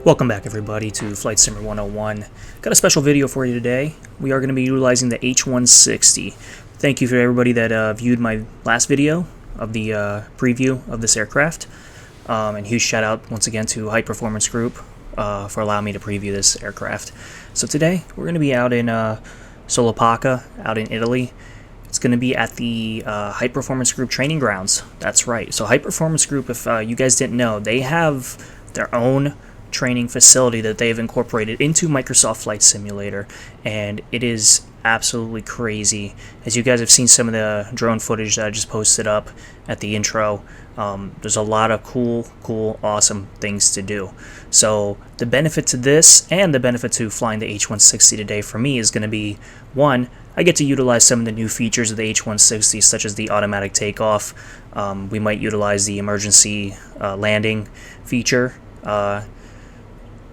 Welcome back everybody to Flight Simmer 101. Got a special video for you today. We are going to be utilizing the H160. Thank you for everybody that viewed my last video of the preview of this aircraft. And huge shout out once again to High Performance Group for allowing me to preview this aircraft. So today we're going to be out in Solopaka, out in Italy. It's going to be at the High Performance Group training grounds. That's right. So High Performance Group, if you guys didn't know, they have their own training facility that they've incorporated into Microsoft Flight Simulator, and it is absolutely crazy. As you guys have seen some of the drone footage that I just posted up at the intro, there's a lot of cool, awesome things to do. So the benefit to this and the benefit to flying the H160 today for me is going to be, one, I get to utilize some of the new features of the H160, such as the automatic takeoff. We might utilize the emergency landing feature,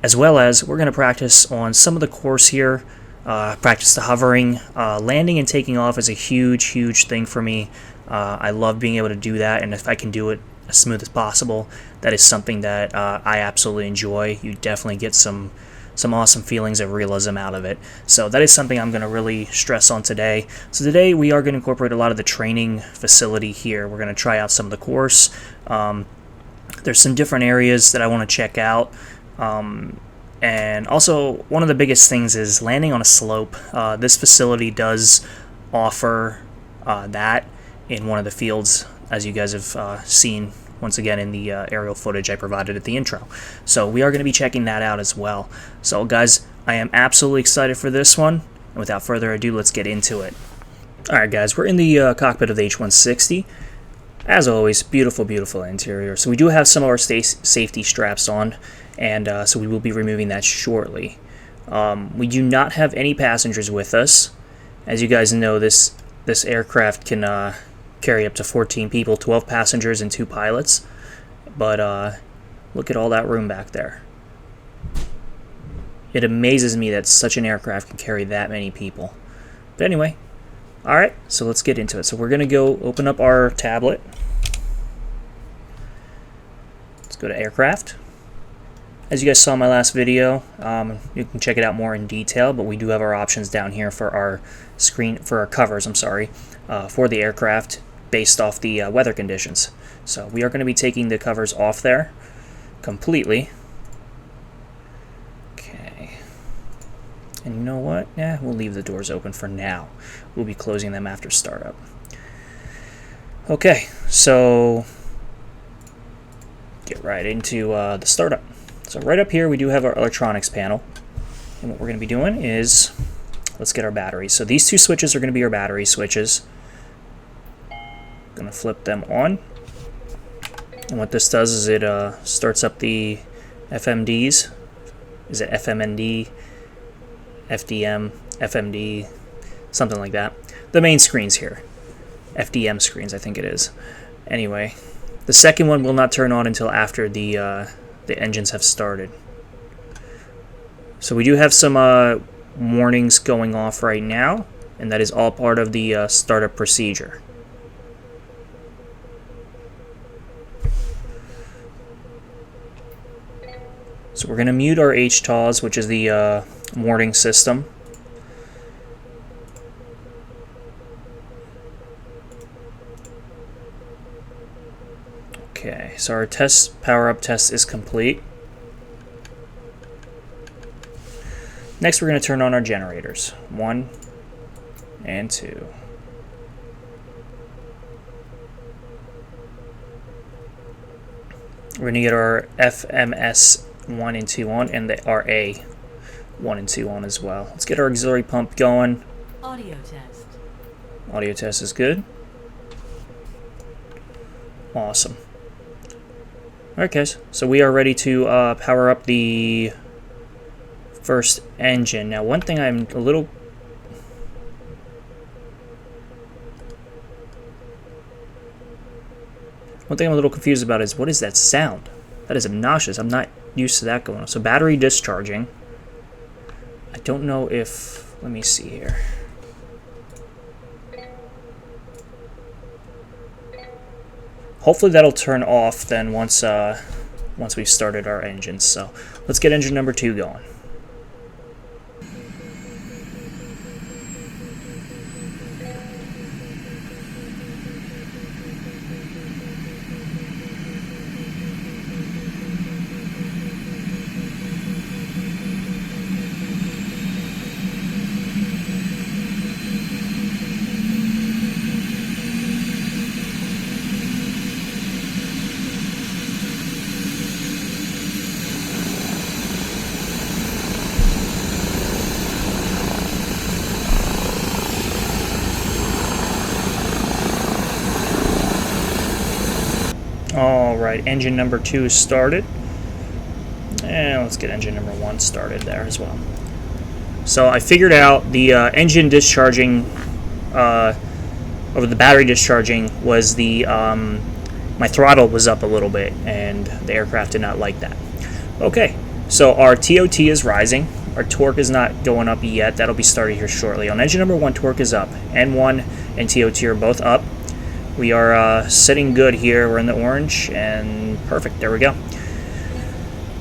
as well as we're going to practice on some of the course here, practice the hovering. Landing and taking off is a huge thing for me. I love being able to do that, and if I can do it as smooth as possible, that is something that I absolutely enjoy. You definitely get some awesome feelings of realism out of it. So that is something I'm going to really stress on today. So today we are going to incorporate a lot of the training facility here. We're going to try out some of the course. There's some different areas that I want to check out. And also, one of the biggest things is landing on a slope. This facility does offer that in one of the fields, as you guys have seen once again in the aerial footage I provided at the intro. So we are going to be checking that out as well. So guys, I am absolutely excited for this one. And without further ado, let's get into it. Alright guys, we're in the cockpit of the H160. As always, beautiful interior. So we do have some of our safety straps on, and so we will be removing that shortly. We do not have any passengers with us. As you guys know, this aircraft can carry up to 14 people, 12 passengers and 2 pilots. But look at all that room back there. It amazes me that such an aircraft can carry that many people. But anyway, alright, so let's get into it. So we're going to go open up our tablet. Let's go to aircraft. As you guys saw in my last video, you can check it out more in detail, but we do have our options down here for our covers, for the aircraft based off the weather conditions. So we are going to be taking the covers off there completely. Okay. And you know what? Yeah, we'll leave the doors open for now. We'll be closing them after startup. Okay, so get right into the startup. So right up here we do have our electronics panel, and what we're going to be doing is, let's get our batteries. So these two switches are going to be our battery switches. Going to flip them on, and what this does is it starts up the FMDs. Is it FMND, FDM, FMD, something like that? The main screens here, FDM screens, I think it is. Anyway, the second one will not turn on until after the engines have started. So we do have some warnings going off right now, and that is all part of the startup procedure. So we're going to mute our HTOS, which is the warning system. Okay, so our power-up test is complete. Next, we're going to turn on our generators. 1 and 2. We're going to get our FMS 1 and 2 on, and the RA 1 and 2 on as well. Let's get our auxiliary pump going. Audio test. Audio test is good. Awesome. Alright guys, so we are ready to power up the first engine. Now one thing I'm a little confused about is, what is that sound? That is obnoxious. I'm not used to that going on. So battery discharging. I don't know if, let me see here. Hopefully that'll turn off then once we've started our engines. So Let's get engine number 2 going. Alright, engine number 2 is started. And let's get engine number 1 started there as well. So I figured out the engine discharging, or the battery discharging, was the, my throttle was up a little bit, and the aircraft did not like that. Okay, so our TOT is rising. Our torque is not going up yet. That'll be started here shortly. On engine number 1, torque is up. N1 and TOT are both up. We are sitting good here. We're in the orange, and perfect. There we go.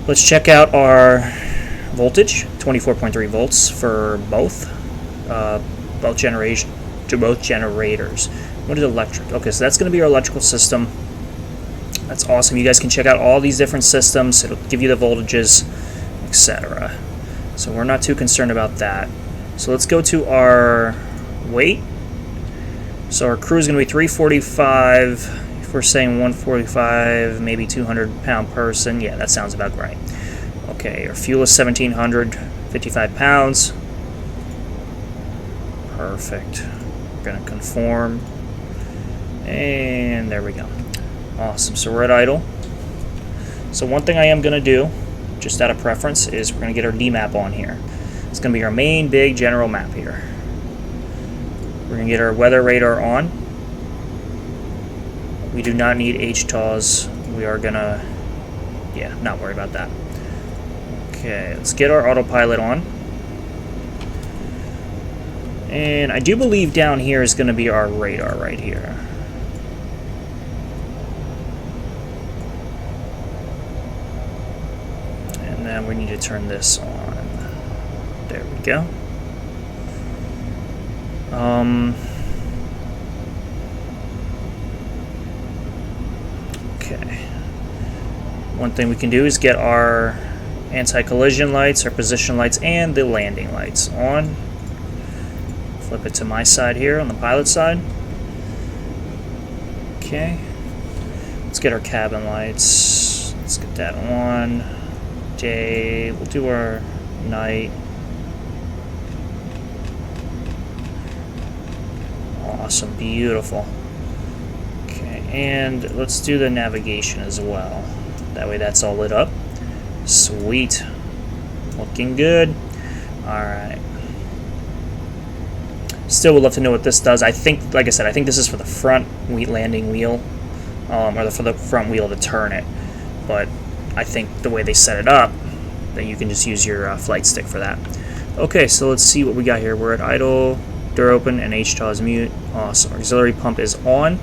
Let's check out our voltage, 24.3 volts for both generators. What is electric? Okay, so that's going to be our electrical system. That's awesome. You guys can check out all these different systems. It'll give you the voltages, etc. So we're not too concerned about that. So let's go to our weight. So our crew is going to be 345. If we're saying 145, maybe 200-pound person. Yeah, that sounds about right. Okay, our fuel is 1,700, 55 pounds. Perfect. We're going to conform. And there we go. Awesome. So we're at idle. So one thing I am going to do, just out of preference, is we're going to get our DMAP on here. It's going to be our main big general map here. We're going to get our weather radar on. We do not need HTOS. We are going to, yeah, not worry about that. Okay, let's get our autopilot on. And I do believe down here is going to be our radar right here. And then we need to turn this on. There we go. Okay. One thing we can do is get our anti-collision lights, our position lights, and the landing lights on. Flip it to my side here on the pilot side. Okay. Let's get our cabin lights. Let's get that on. Day. We'll do our night. Awesome, beautiful. Okay, and let's do the navigation as well. That way that's all lit up. Sweet. Looking good. Alright. Still would love to know what this does. I think, like I said, I think this is for the front landing wheel, or for the front wheel to turn it. But I think the way they set it up, that you can just use your flight stick for that. Okay, so let's see what we got here. We're at idle. Door open and HTOS mute. Awesome. Auxiliary pump is on.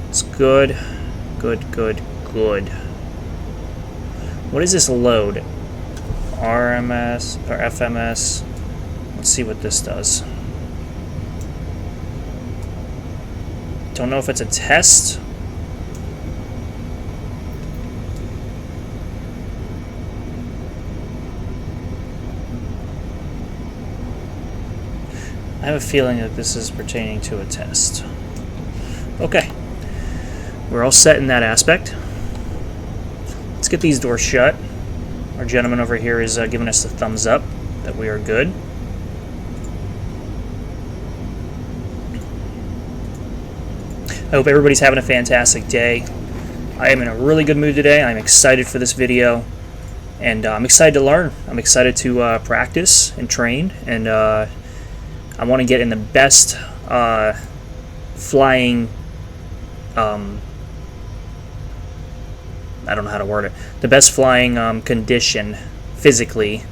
It's good. Good, good, good. What is this load? RMS or FMS? Let's see what this does. Don't know if it's a test. I have a feeling that this is pertaining to a test. Okay. We're all set in that aspect. Let's get these doors shut. Our gentleman over here is giving us the thumbs up that we are good. I hope everybody's having a fantastic day. I am in a really good mood today. I'm excited for this video. And I'm excited to learn. I'm excited to practice and train. And I want to get in the best flying, I don't know how to word it, the best flying condition physically.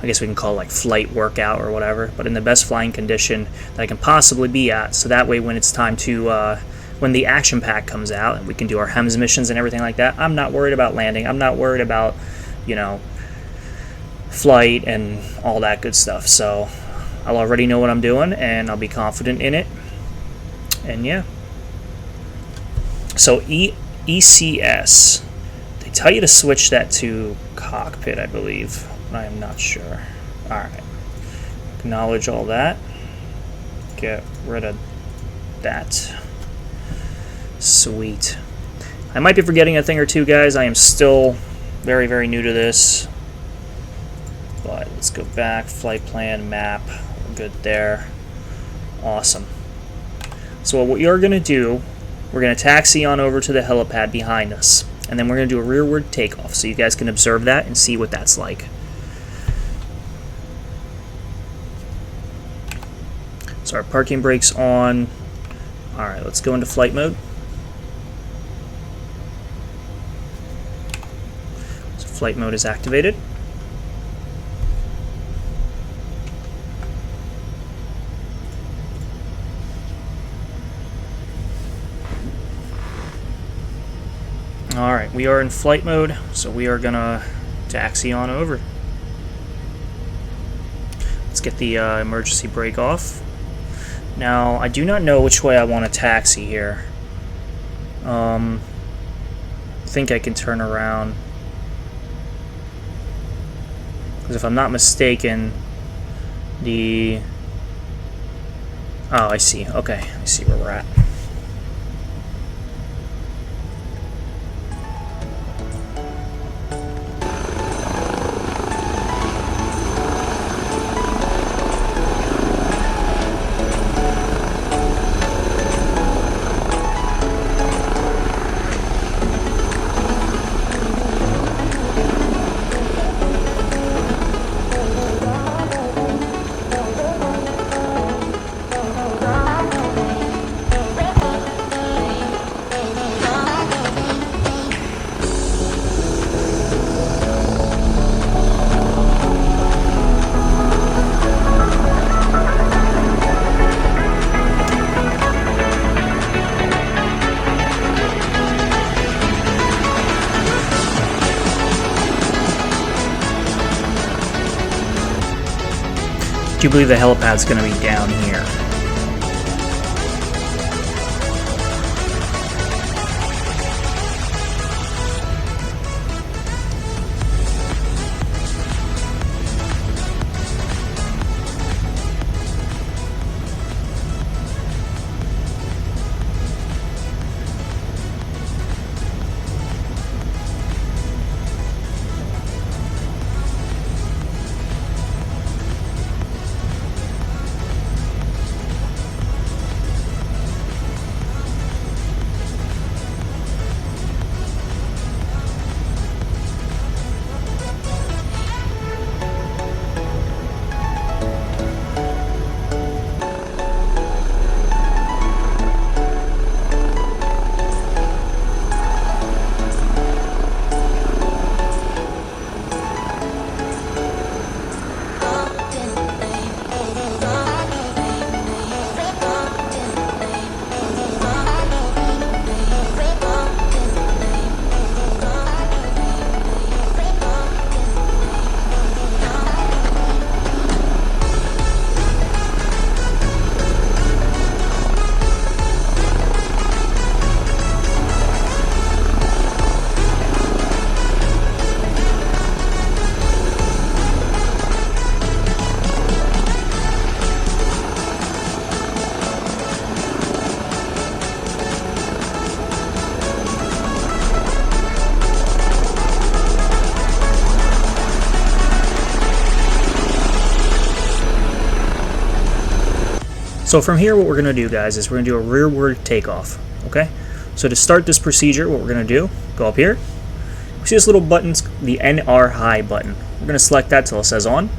I guess we can call it like flight workout or whatever, but in the best flying condition that I can possibly be at, so that way when it's time to, when the action pack comes out and we can do our HEMS missions and everything like that, I'm not worried about landing. I'm not worried about you know, flight and all that good stuff. So I'll already know what I'm doing, and I'll be confident in it. And yeah. So ECS, they tell you to switch that to Cockpit, I believe, but I am not sure. Alright. Acknowledge all that. Get rid of that. Sweet. I might be forgetting a thing or two, guys. I am still very, very new to this. But let's go back. Flight plan, map. We're good there. Awesome. So what we are going to do, we're going to taxi on over to the helipad behind us. And then we're going to do a rearward takeoff so you guys can observe that and see what that's like. So our parking brake's on. Alright, let's go into flight mode. So flight mode is activated. Alright, we are in flight mode, so we are gonna taxi on over. Let's get the emergency brake off. Now, I do not know which way I want to taxi here. I think I can turn around. Because if I'm not mistaken, the... Oh, I see. Okay, I see where we're at. Do you believe the helipad's going to be down here? So from here, what we're going to do, guys, is we're going to do a rearward takeoff, okay? So to start this procedure, what we're going to do, go up here. You see this little button, the NR high button. We're going to select that till it says on.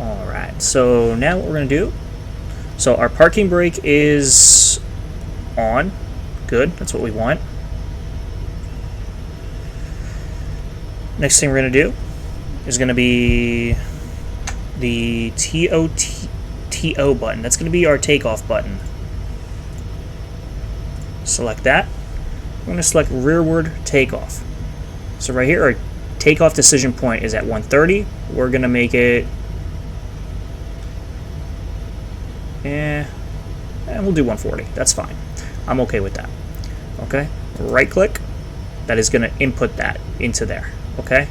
Alright, so now what we're going to do, so our parking brake is on. Good, that's what we want. Next thing we're going to do is going to be the TO button. That's going to be our takeoff button. Select that. We're going to select rearward takeoff. So right here, our takeoff decision point is at 130. We're gonna make it, and we'll do 140. That's fine. I'm okay with that. Okay, right click. That is gonna input that into there. Okay,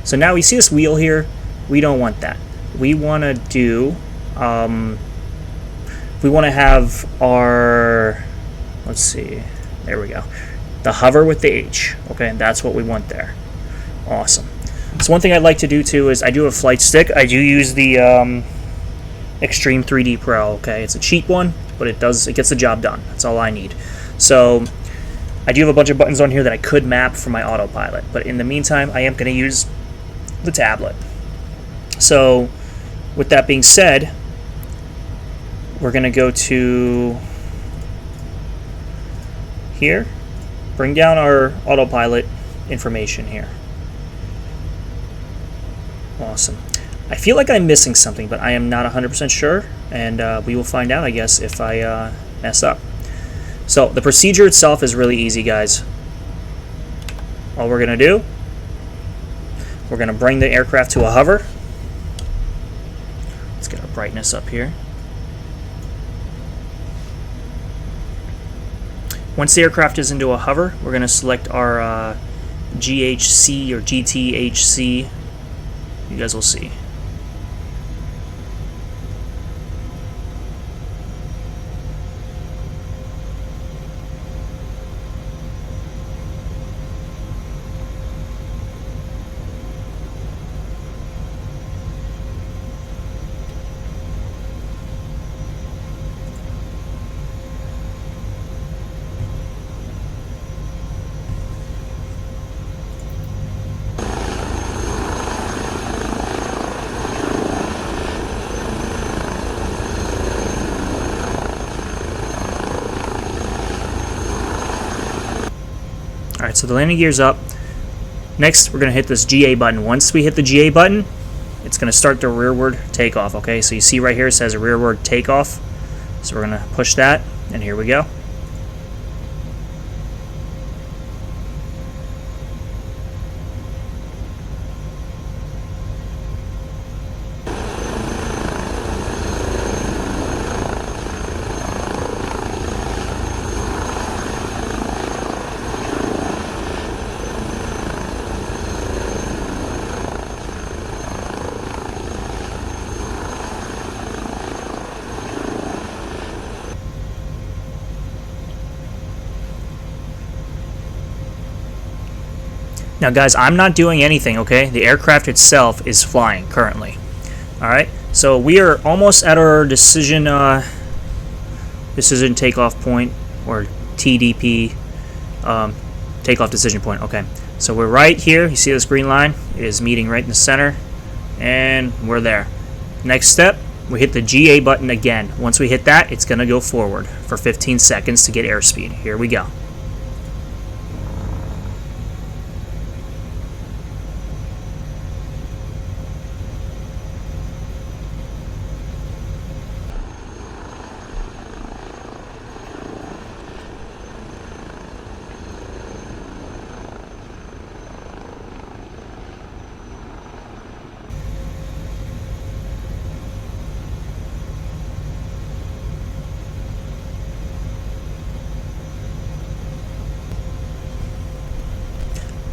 so now we see this wheel here. We don't want that. We want to do, we want to have our, let's see, there we go, the hover with the H. Okay, and that's what we want there. Awesome. So one thing I'd like to do too is I do have a flight stick. I do use the Extreme 3D Pro. Okay, it's a cheap one, but it gets the job done. That's all I need. So I do have a bunch of buttons on here that I could map for my autopilot, but in the meantime, I am going to use the tablet. So with that being said, we're going to go to here, bring down our autopilot information here. Awesome. I feel like I'm missing something, but I am not 100% sure, and we will find out, I guess, if I mess up. So the procedure itself is really easy, guys. All we're going to do, we're going to bring the aircraft to a hover. Let's get our brightness up here. Once the aircraft is into a hover, we're going to select our GHC or GTHC. You guys will see. Alright, so the landing gear's up. Next, we're going to hit this GA button. Once we hit the GA button, it's going to start the rearward takeoff. Okay, so you see right here it says rearward takeoff. So we're going to push that, and here we go. Now guys, I'm not doing anything, okay? The aircraft itself is flying currently. Alright, so we are almost at our decision takeoff point, or TDP, takeoff decision point. Okay, so we're right here. You see this green line? It is meeting right in the center, and we're there. Next step, we hit the GA button again. Once we hit that, it's going to go forward for 15 seconds to get airspeed. Here we go.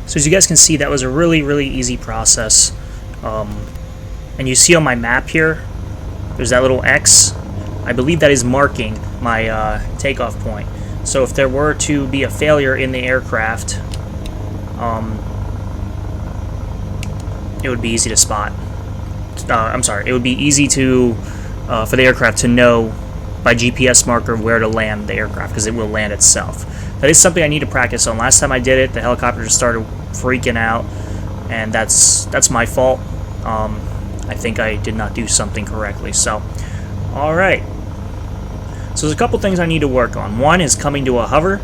So as you guys can see, that was a really easy process. And you see on my map here, there's that little X. I believe that is marking my takeoff point. So if there were to be a failure in the aircraft, it would be easy to spot. I'm sorry, it would be easy to for the aircraft to know by GPS marker where to land the aircraft, because it will land itself. That is something I need to practice on. Last time I did it, the helicopter just started freaking out, and that's my fault. I think I did not do something correctly. So, alright. So there's a couple things I need to work on. One is coming to a hover,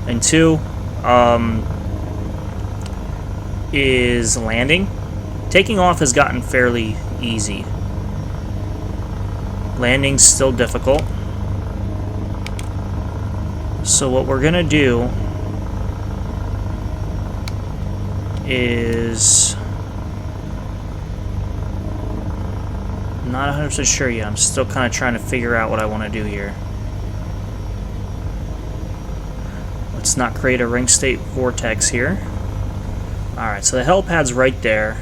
and two is landing. Taking off has gotten fairly easy. Landing's still difficult. So what we're gonna do is not 100% sure yet. I'm still kind of trying to figure out what I want to do here. Let's not create a ring state vortex here. Alright, so the helipad's right there.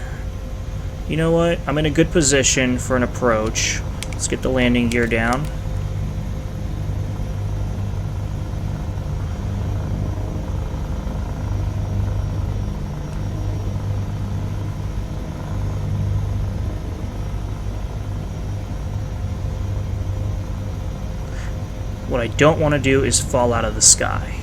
You know what? I'm in a good position for an approach. Let's get the landing gear down. What I don't want to do is fall out of the sky.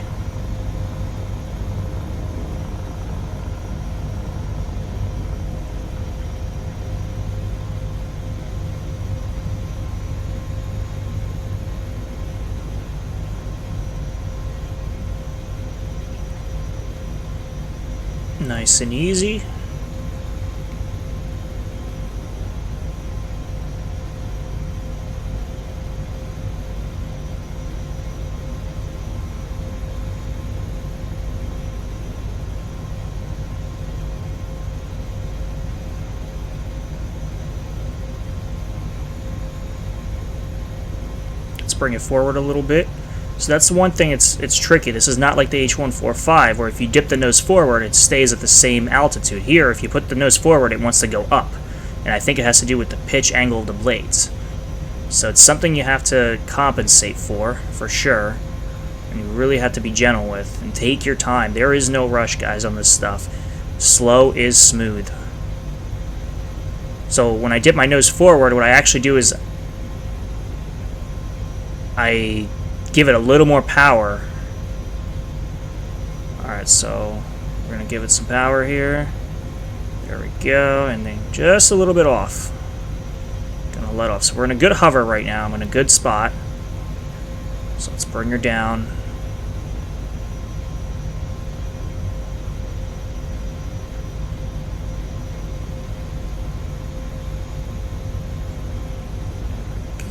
Nice and easy. Let's bring it forward a little bit. So that's the one thing, it's tricky. This is not like the H145 where if you dip the nose forward it stays at the same altitude. Here, if you put the nose forward it wants to go up. And I think it has to do with the pitch angle of the blades. So it's something you have to compensate for sure. And you really have to be gentle with and take your time. There is no rush, guys, on this stuff. Slow is smooth. So when I dip my nose forward, what I actually do is I give it a little more power. Alright, so we're going to give it some power here. There we go, and then just a little bit off. Gonna let off. So we're in a good hover right now. I'm in a good spot. So let's bring her down.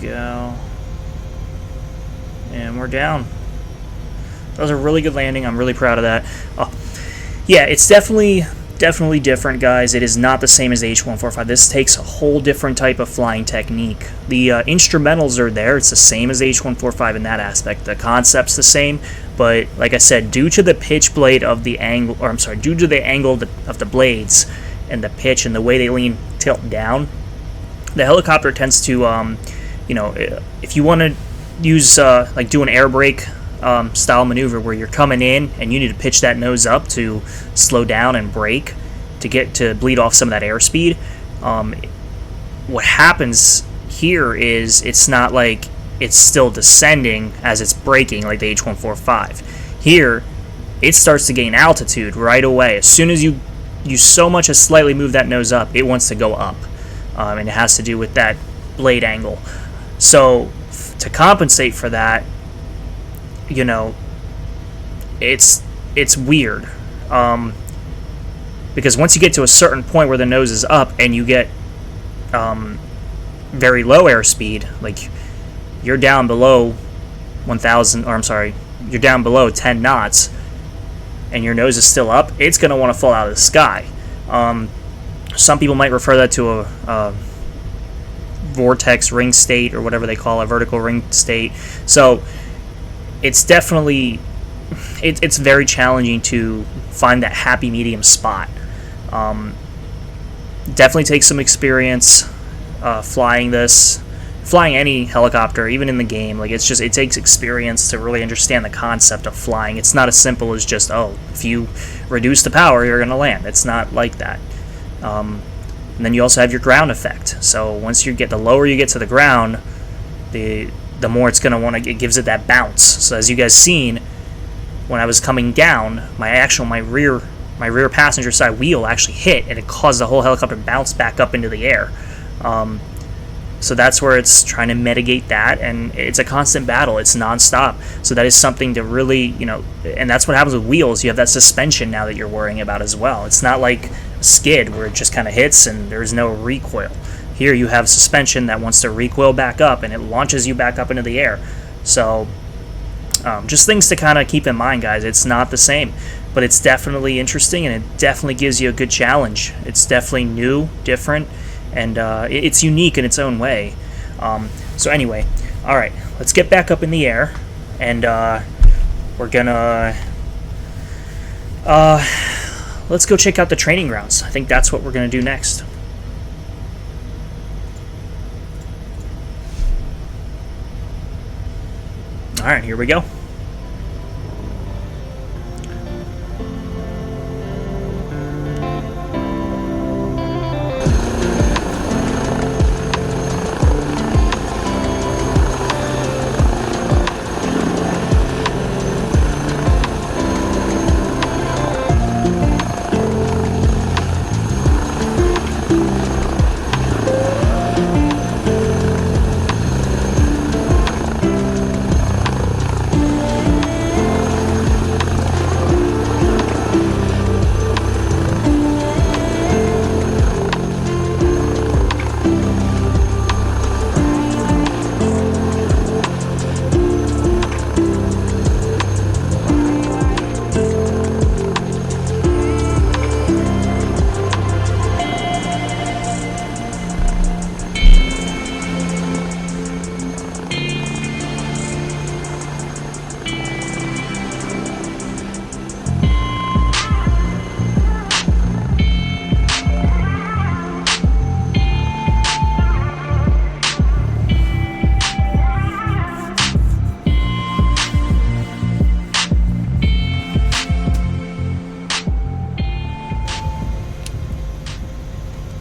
Go. And we're down. That was a really good landing. I'm really proud of that. Oh, yeah, it's definitely different, guys. It is not the same as the H145. This takes a whole different type of flying technique. The instrumentals are there. It's the same as the H145 in that aspect. The concept's the same, but like I said, due to the pitch blade of the angle, or I'm sorry, due to the angle of the blades and the pitch and the way they lean tilt down, the helicopter tends to, you know, if you want to use like do an air brake style maneuver where you're coming in and you need to pitch that nose up to slow down and brake to get to bleed off some of that airspeed. What happens here is it's not like it's still descending as it's braking like the H145. Here it starts to gain altitude right away. As soon as you so much as slightly move that nose up, it wants to go up, and it has to do with that blade angle. So to compensate for that, you know, it's weird, because once you get to a certain point where the nose is up and you get very low airspeed, like you're down below 1,000, or I'm sorry, you're down below 10 knots, and your nose is still up, it's going to want to fall out of the sky. Some people might refer that to a vortex ring state, or whatever they call a vertical ring state. So it's definitely it's very challenging to find that happy medium spot. Definitely takes some experience flying any helicopter, even in the game. Like, it's just, it takes experience to really understand the concept of flying. It's not as simple as just, oh, if you reduce the power you're gonna land. It's not like that. And then you also have your ground effect. So once you get, the lower you get to the ground, the more it's gonna want to, it gives it that bounce. So as you guys seen, when I was coming down, my rear passenger side wheel actually hit, and it caused the whole helicopter to bounce back up into the air. So that's where it's trying to mitigate that, and it's a constant battle. It's non-stop. So that is something to really, you know, and that's what happens with wheels. You have that suspension now that you're worrying about as well. It's not like a skid where it just kind of hits and there's no recoil. Here you have suspension that wants to recoil back up, and it launches you back up into the air. So just things to kind of keep in mind, guys. It's not the same. but it's definitely interesting, and it definitely gives you a good challenge. It's definitely new, different, and it's unique in its own way. So anyway, all right, let's get back up in the air, and we're gonna let's go check out the training grounds. I think that's what we're gonna do next. All right, here we go.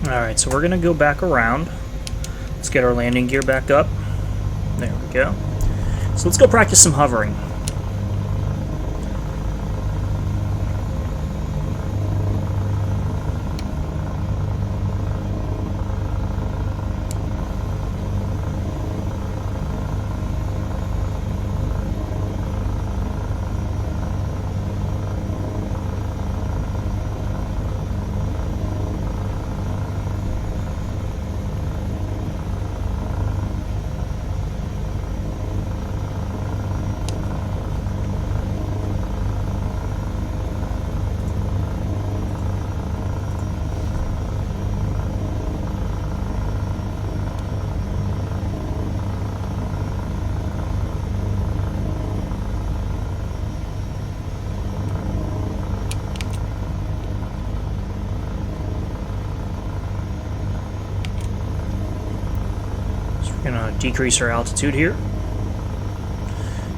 Alright, so we're going to go back around. Let's get our landing gear back up. There we go. So let's go practice some hovering. We're going to decrease our altitude here.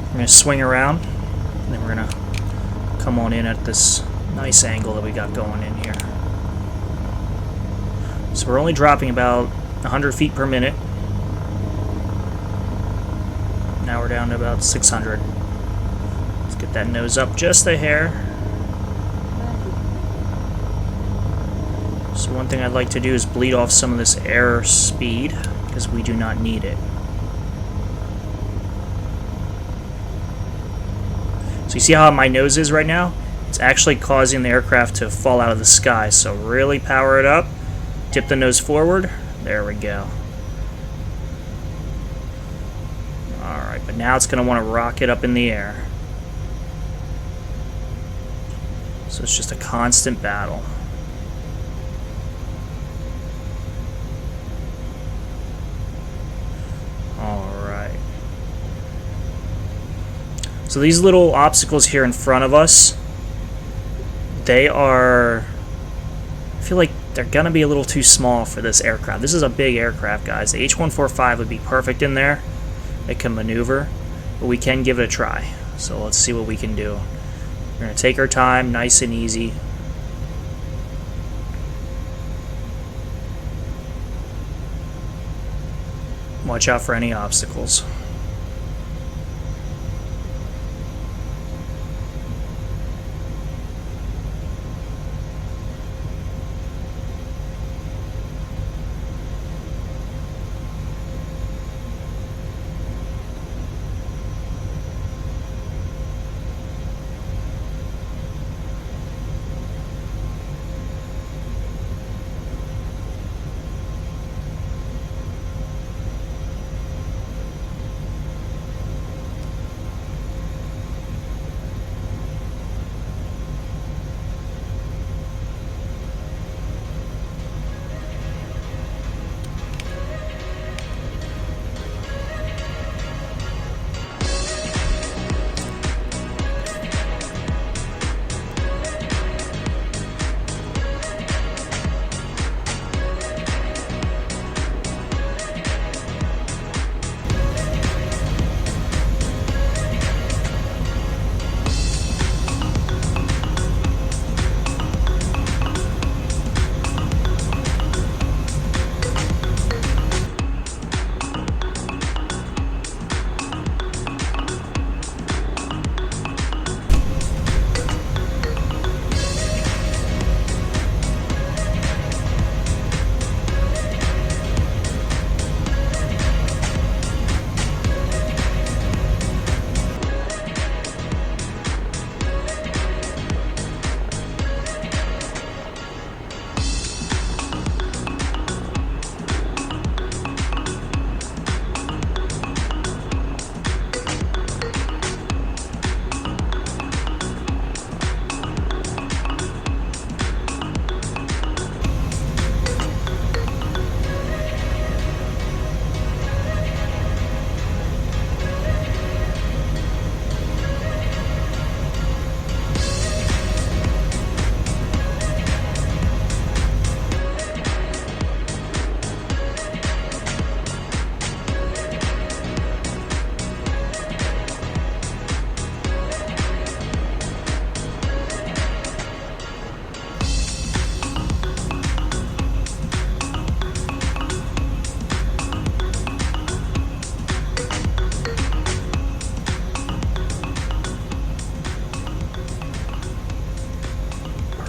We're going to swing around, and then we're going to come on in at this nice angle that we got going in here. So we're only dropping about 100 feet per minute. Now we're down to about 600. Let's get that nose up just a hair. So one thing I'd like to do is bleed off some of this air speed, because we do not need it. So you see how my nose is right now? It's actually causing the aircraft to fall out of the sky. So really power it up, tip the nose forward. There we go. Alright, but now it's going to want to rocket up in the air. So it's just a constant battle. Alright. So these little obstacles here in front of us, they are, I feel like they're going to be a little too small for this aircraft. This is a big aircraft, guys. The H145 would be perfect in there. It can maneuver, but we can give it a try. So let's see what we can do. We're going to take our time, nice and easy. Watch out for any obstacles.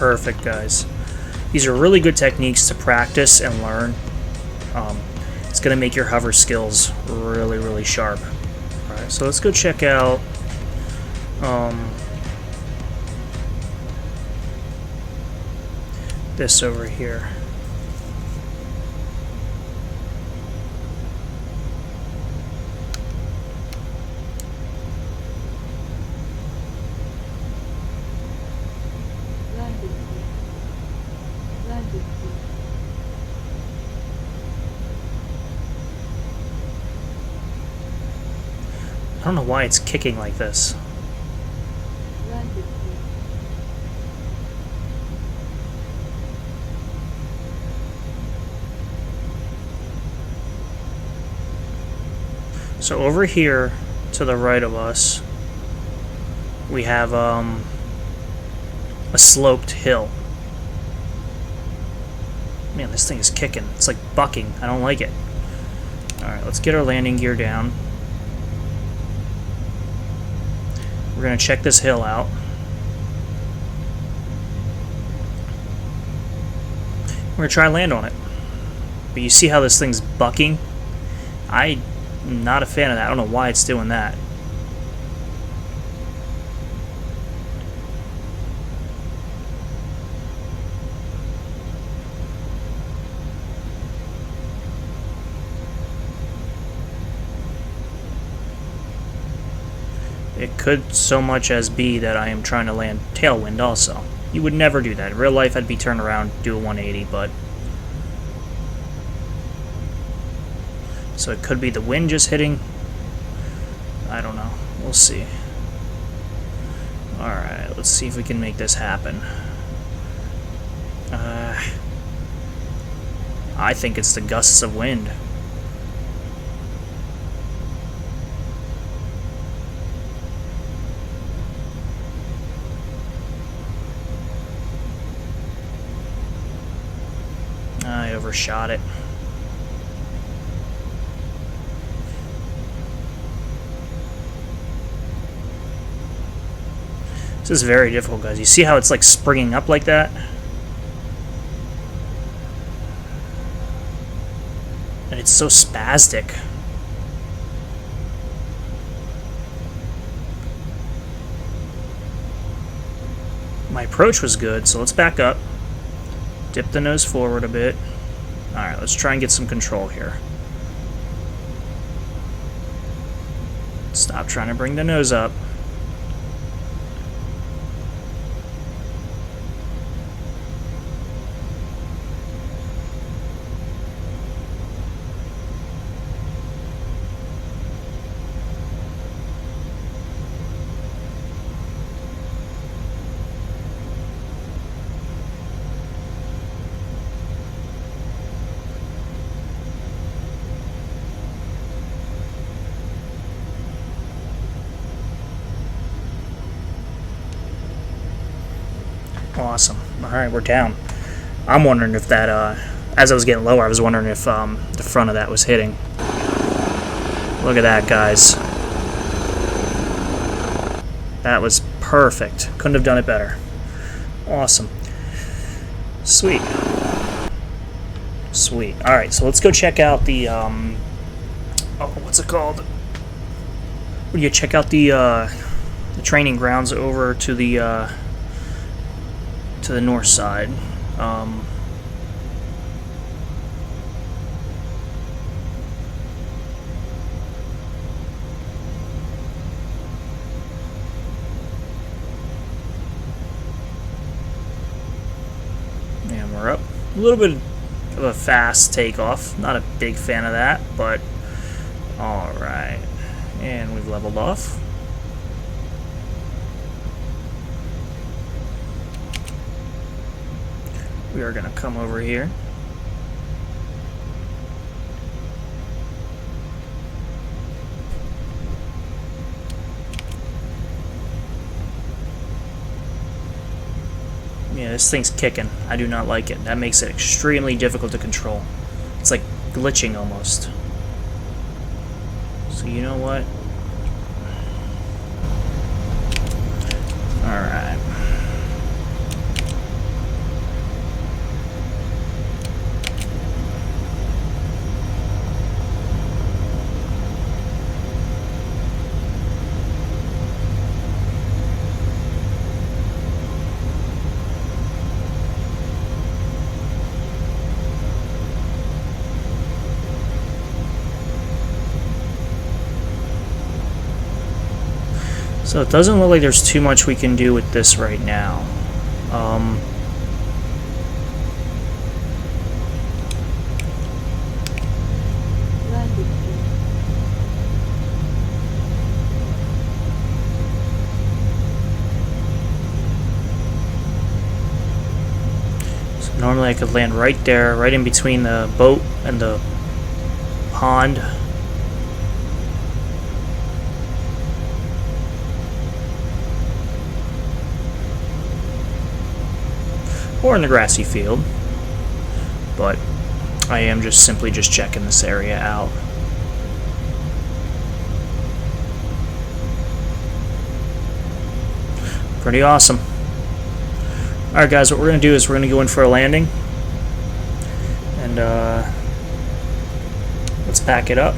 perfect, guys. These are really good techniques to practice and learn. It's going to make your hover skills really, really sharp. Alright, so let's go check out this over here. I don't know why it's kicking like this. So over here to the right of us, we have a sloped hill. Man, this thing is kicking. It's like bucking. I don't like it. Alright, let's get our landing gear down. We're going to check this hill out. We're going to try and land on it. But you see how this thing's bucking? I'm not a fan of that. I don't know why it's doing that. It could so much as be that I am trying to land tailwind also. You would never do that. In real life, I'd be turned around, do a 180, but... So it could be the wind just hitting. I don't know. We'll see. Alright, let's see if we can make this happen. I think it's the gusts of wind. I overshot it. This is very difficult, guys. You see how it's like springing up like that? And it's so spastic. My approach was good, so let's back up. Dip the nose forward a bit. Alright, let's try and get some control here. Stop trying to bring the nose up. Awesome. Alright, we're down. I'm wondering if that, as I was getting lower, I was wondering if the front of that was hitting. Look at that, guys. That was perfect. Couldn't have done it better. Awesome. Sweet. Sweet. Alright, so let's go check out the, oh, what's it called? We're gonna check out the training grounds over to the north side. And we're up. A little bit of a fast takeoff. Not a big fan of that, but alright. And we've leveled off. We are going to come over here. Yeah, this thing's kicking. I do not like it. That makes it extremely difficult to control. It's like glitching almost. So you know what? Alright. So it doesn't look like there's too much we can do with this right now. So normally I could land right there, right in between the boat and the pond. Or in the grassy field, but I am just simply checking this area out. Pretty awesome. Alright guys, what we're going to do is we're going to go in for a landing, and let's pack it up.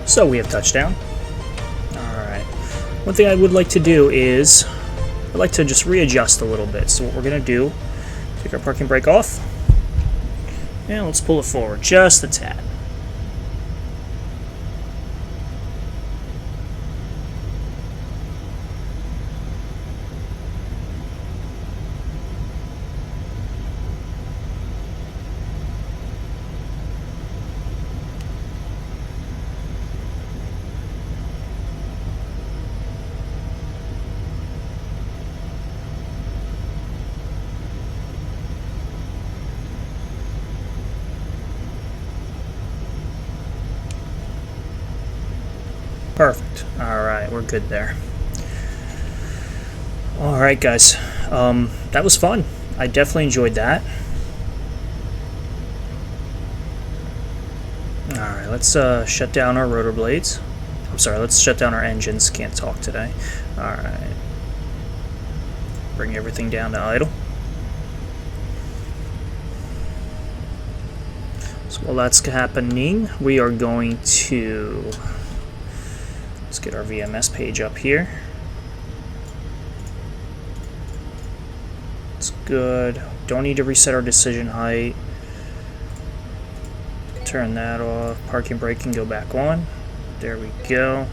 So we have touchdown. Alright. One thing I would like to do is I'd like to just readjust a little bit. So what we're going to do, take our parking brake off, and let's pull it forward just a tad. Perfect. Alright, we're good there. Alright guys, that was fun. I definitely enjoyed that. Alright, let's shut down our rotor blades. I'm sorry, let's shut down our engines. Can't talk today. Alright. Bring everything down to idle. So while that's happening, we are going to... let's get our VMS page up here. It's good. Don't need to reset our decision height. Turn that off. Parking brake can go back on. There we go.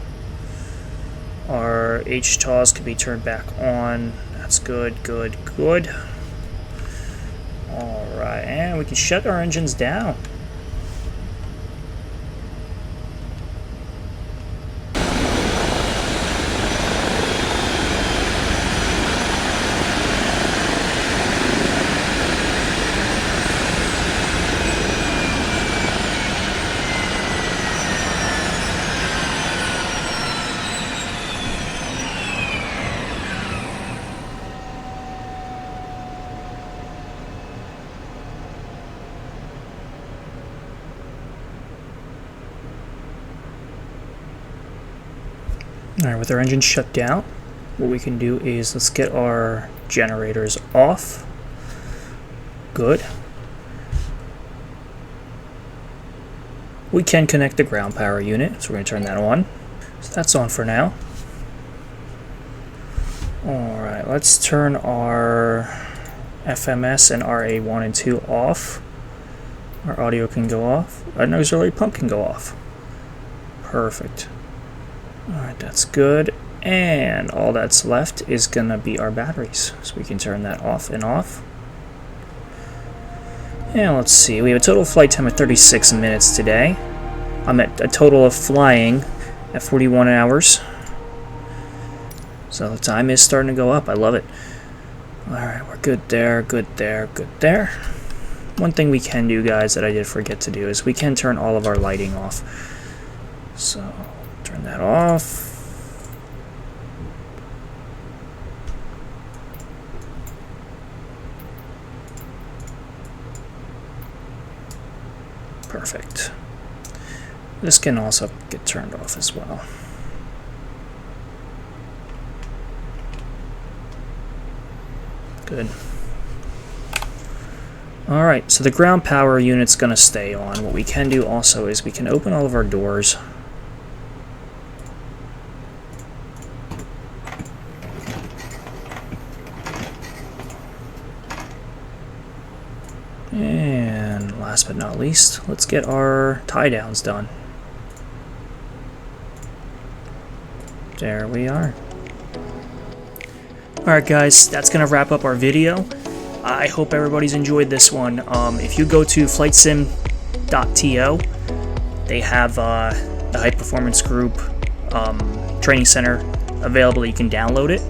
Our HTOS can be turned back on. That's good, good, good. Alright, and we can shut our engines down. Alright, with our engine shut down, what we can do is let's get our generators off. Good. We can connect the ground power unit, so we're going to turn that on. So that's on for now. Alright, let's turn our FMS and RA1 and 2 off. Our audio can go off. Our auxiliary pump can go off. Perfect. Alright, that's good. And all that's left is going to be our batteries. So we can turn that off and off. And let's see, we have a total flight time of 36 minutes today. I'm at a total of flying at 41 hours. So the time is starting to go up. I love it. Alright, we're good there, good there, good there. One thing we can do, guys, that I did forget to do is we can turn all of our lighting off. So, turn that off. Perfect. This can also get turned off as well. Good. Alright, so the ground power unit's going to stay on. What we can do also is we can open all of our doors. And last but not least, let's get our tie downs done. There we are. Alright guys, that's going to wrap up our video. I hope everybody's enjoyed this one. If you go to flightsim.to, they have the High Performance Group Training Center available. You can download it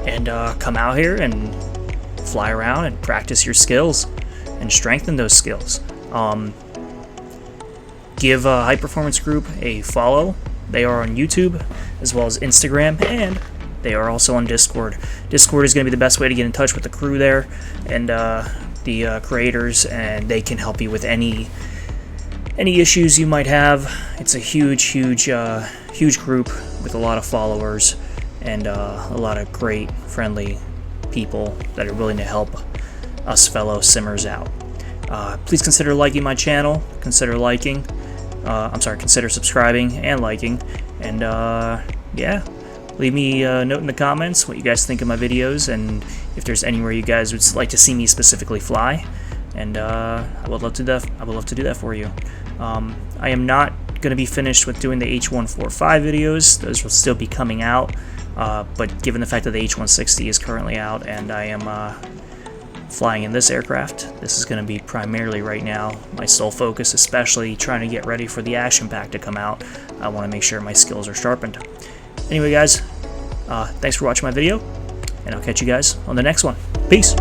and come out here and fly around and practice your skills and strengthen those skills. Give High Performance Group a follow. They are on YouTube as well as Instagram, and they are also on Discord. Discord is going to be the best way to get in touch with the crew there and the creators, and they can help you with any issues you might have. It's a huge group with a lot of followers and a lot of great, friendly people that are willing to help us fellow simmers out. Please consider liking my channel. Consider subscribing and liking. And yeah, leave me a note in the comments what you guys think of my videos, and if there's anywhere you guys would like to see me specifically fly. And I would love to do that for you. I am not going to be finished with doing the H145 videos. Those will still be coming out. But given the fact that the H160 is currently out and I am flying in this aircraft, this is going to be primarily right now my sole focus, especially trying to get ready for the Action Pack to come out. I want to make sure my skills are sharpened. Anyway guys, thanks for watching my video, and I'll catch you guys on the next one. Peace!